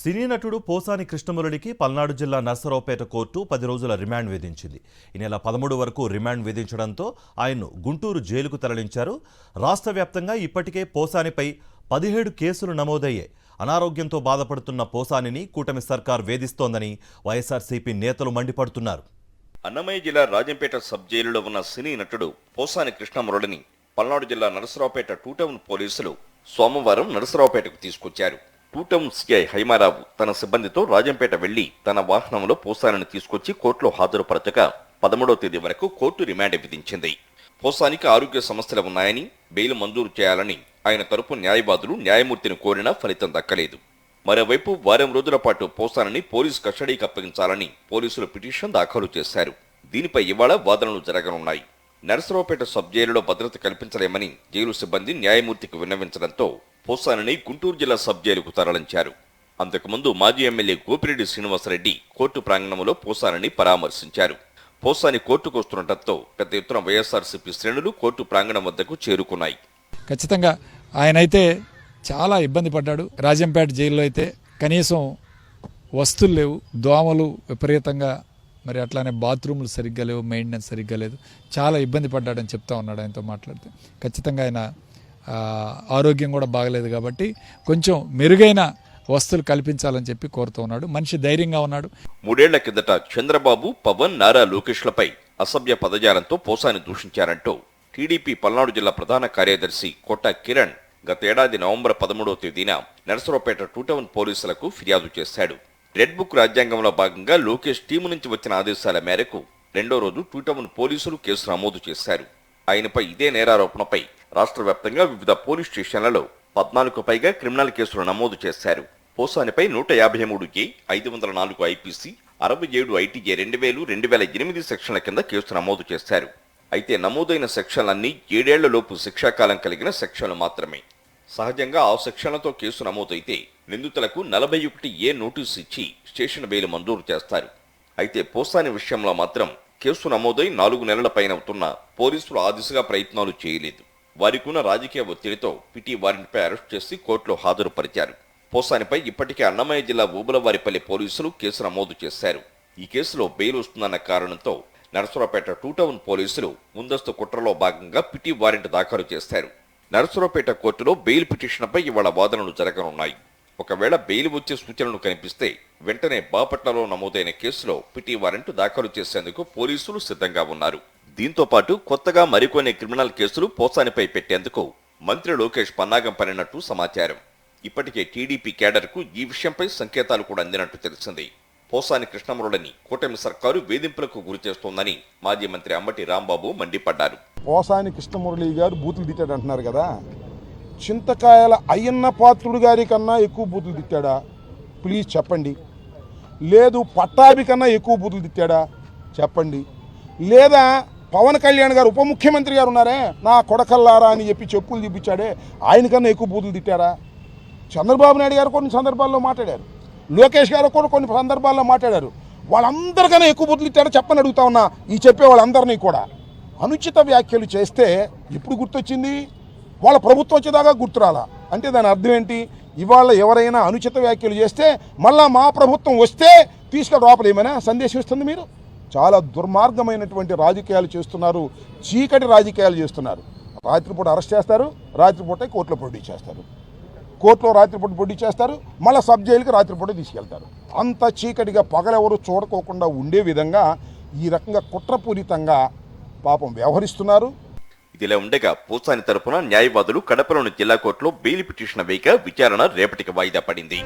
సినీ నటుడు పోసాని కృష్ణమురళికి పల్నాడు జిల్లా నర్సరావుపేట కోర్టు 10 రోజుల రిమాండ్ విధించింది. ఈ నెల 13 వరకు రిమాండ్ విధించడంతో ఆయన్ను గుంటూరు జైలుకు తరలించారు. రాష్ట్ర వ్యాప్తంగా ఇప్పటికే పోసానిపై 17 కేసులు నమోదయ్యాయి. అనారోగ్యంతో బాధపడుతున్న పోసానిని కూటమి సర్కార్ వేధిస్తోందని వైఎస్ఆర్సీపీ నేతలు మండిపడుతున్నారు. అన్నమయ్య జిల్లా రాజంపేట సబ్ జైలులో ఉన్న సినీ నటుడు పోసాని కృష్ణమురళిని పల్నాడు జిల్లా నరసరావుపేట 2 టౌన్ పోలీసులు సోమవారం నరసరావుపేటకు తీసుకొచ్చారు. 2 టౌన్ సిఐ హైమారావు తన సిబ్బందితో రాజంపేట వెళ్లి తన వాహనంలో పోసానిని తీసుకొచ్చి కోర్టులో హాజరుపరచగా 13వ తేదీ వరకు కోర్టు రిమాండ్ విధించింది. పోసానికి ఆరోగ్య సమస్యలు ఉన్నాయని బెయిల్ మంజూరు చేయాలని ఆయన తరపు న్యాయవాదులు న్యాయమూర్తిని కోరినా ఫలితం దక్కలేదు. మరోవైపు వారం రోజుల పాటు పోసానిని పోలీసు కస్టడీకి అప్పగించాలని పోలీసులు పిటిషన్ దాఖలు చేశారు. దీనిపై ఇవాళ వాదనలు జరగనున్నాయి. నరసరావుపేట సబ్ జైలులో భద్రత కల్పించలేమని జైలు సిబ్బంది న్యాయమూర్తికి విన్నవించడంతో పోసానిని గుంటూరు జిల్లా సబ్ జైలుకు తరలించారు. అంతకుముందు మాజీ ఎమ్మెల్యే గోపిరెడ్డి శ్రీనివాసరెడ్డి కోర్టు ప్రాంగణంలో పోసానిని పరామర్శించారు. పోసాని కోర్టుకు వస్తుండటంతో పెద్ద ఎత్తున వైఎస్ఆర్సీపీ శ్రేణులు కోర్టు ప్రాంగణం వద్దకు చేరుకున్నాయి. ఖచ్చితంగా ఆయనైతే చాలా ఇబ్బంది పడ్డాడు. రాజంపేట జైల్లో అయితే కనీసం వస్తువులు లేవు, దోమలు విపరీతంగా, మరి అట్లానే బాత్రూములు సరిగ్గా లేవు, మెయింటెనెన్స్ సరిగ్గా లేదు. చాలా ఇబ్బంది పడ్డాడని చెప్తా ఉన్నాడు ఆయనతో మాట్లాడితే. ఖచ్చితంగా ఆయన ఆరోగ్యం కూడా బాగలేదు కాబట్టి కొంచెం మెరుగైన వస్తువులు కల్పించాలని చెప్పి కోరుతూ ఉన్నాడు. మనిషి ధైర్యంగా ఉన్నాడు. 3 ఏళ్ల కిందట చంద్రబాబు, పవన్, నారా లోకేష్లపై అసభ్య పదజాలంతో పోసాని దూషించారంటూ టీడీపీ పల్నాడు జిల్లా ప్రధాన కార్యదర్శి కోట కిరణ్ గత ఏడాది నవంబర్ 13వ తేదీన నరసరావుపేట 2 టౌన్ పోలీసులకు ఫిర్యాదు చేశాడు. రెడ్ బుక్ రాజ్యాంగంలో భాగంగా లోకేష్ టీము నుంచి వచ్చిన ఆదేశాల మేరకు 2వ రోజు 2 టౌన్ పోలీసులు కేసు నమోదు చేశారు. ఆయనపై ఇదే నేరారోపణపై రాష్ట్ర వ్యాప్తంగా వివిధ పోలీస్ స్టేషన్లలో 14కు పైగా క్రిమినల్ కేసులు నమోదు చేశారు. పోసానిపై 153 504 ఐపీసీ, 67 ఐటీఏ 2000, 2008 సెక్షన్ల కింద కేసు నమోదు చేశారు. అయితే నమోదైన సెక్షన్లన్నీ 7 ఏళ్లలోపు శిక్షాకాలం కలిగిన సెక్షన్లు మాత్రమే. సహజంగా ఆ సెక్షన్లతో కేసు నమోదైతే నిందితులకు 41A నోటీసు ఇచ్చి స్టేషన్ బెయిల్ మంజూరు చేస్తారు. అయితే పోసాని విషయంలో మాత్రం కేసు నమోదై 4 నెలల పైనవుతున్నా పోలీసులు ఆ దిశగా ప్రయత్నాలు చేయలేదు. వారికున్న రాజకీయ ఒత్తిడితో పిటి వారెంట్పై అరెస్ట్ చేసి కోర్టులో హాజరుపరిచారు. పోసానిపై ఇప్పటికే అన్నమయ్య జిల్లా ఊబలవారిపల్లి పోలీసులు కేసు నమోదు చేశారు. ఈ కేసులో బెయిల్ వస్తుందన్న కారణంతో నరసరావుపేట 2 టౌన్ పోలీసులు ముందస్తు కుట్రలో భాగంగా పిటి వారెంట్ దాఖలు చేశారు. నరసరావుపేట కోర్టులో బెయిల్ పిటిషన్పై ఇవాళ వాదనలు జరగనున్నాయి. ఒకవేళ బెయిల్ వచ్చే సూచనలు కనిపిస్తే వెంటనే బాపట్లలో నమోదైన కేసులో పిటి వారెంట్ దాఖలు చేసేందుకు పోలీసులు సిద్ధంగా ఉన్నారు. దీంతో పాటు కొత్తగా మరికొన్ని క్రిమినల్ కేసులు పోసానిపై పెట్టేందుకు మంత్రి లోకేష్ పన్నాగం పనినట్టు సమాచారం. ఇప్పటికే టీడీపీ కేడర్కు ఈ విషయంపై సంకేతాలు కూడా అందినట్టు తెలిసింది. పోసాని కృష్ణమురళిని కూటమి సర్కారు వేధింపులకు గురిచేస్తోందని మాజీ మంత్రి అంబటి రాంబాబు మండిపడ్డారు. పోసాని కృష్ణమురళి గారు బూతులు తిట్టాడు అంటున్నారు కదా. చింతకాయల అయ్యన్న పాత్రుడు గారి కన్నా ఎక్కువ బూతులు తిట్టాడా? ప్లీజ్ చెప్పండి. లేదు పట్టాభి కన్నా ఎక్కువ బూతులు తిట్టాడా? చెప్పండి. లేదా పవన్ కళ్యాణ్ గారు ఉప ముఖ్యమంత్రి గారు ఉన్నారే, నా కొడకల్లారా అని చెప్పి చెప్పులు చూపించాడే, ఆయన కన్నా ఎక్కువ బూతులు తిట్టారా? చంద్రబాబు నాయుడు గారు కొన్ని సందర్భాల్లో మాట్లాడారు, లోకేష్ గారు కూడా కొన్ని సందర్భాల్లో మాట్లాడారు. వాళ్ళందరికన్నా ఎక్కువ బూతులు తిట్టాడో చెప్పని అడుగుతా ఉన్నా. ఈ చెప్పే వాళ్ళందరినీ కూడా అనుచిత వ్యాఖ్యలు చేస్తే ఎప్పుడు గుర్తొచ్చింది? వాళ్ళ ప్రభుత్వం వచ్చేదాకా గుర్తురాలా. అంటే దాని అర్థం ఏంటి? ఇవాళ ఎవరైనా అనుచిత వ్యాఖ్యలు చేస్తే మళ్ళా మా ప్రభుత్వం వస్తే తీసుకొని లోపలేమైనా సందేశం ఇస్తుంది. మీరు చాలా దుర్మార్గమైనటువంటి రాజకీయాలు చేస్తున్నారు, చీకటి రాజకీయాలు చేస్తున్నారు. రాత్రిపూట అరెస్ట్ చేస్తారు, రాత్రిపూట కోర్టులో ప్రొడ్యూస్ చేస్తారు, కోర్టులో రాత్రిపూట ప్రొడ్యూస్ చేస్తారు, మళ్ళీ సబ్ జైలుకి రాత్రిపూట తీసుకెళ్తారు. అంత చీకటిగా పగలెవరు చూడకోకుండా ఉండే విధంగా ఈ రకంగా కుట్రపూరితంగా పాపం వ్యవహరిస్తున్నారు. ఇదిలా ఉండగా పోసాని తరపున న్యాయవాదులు కడపలోని జిల్లా కోర్టులో బెయిల్ పిటిషన్ వేయగా విచారణ రేపటికి వాయిదా పడింది.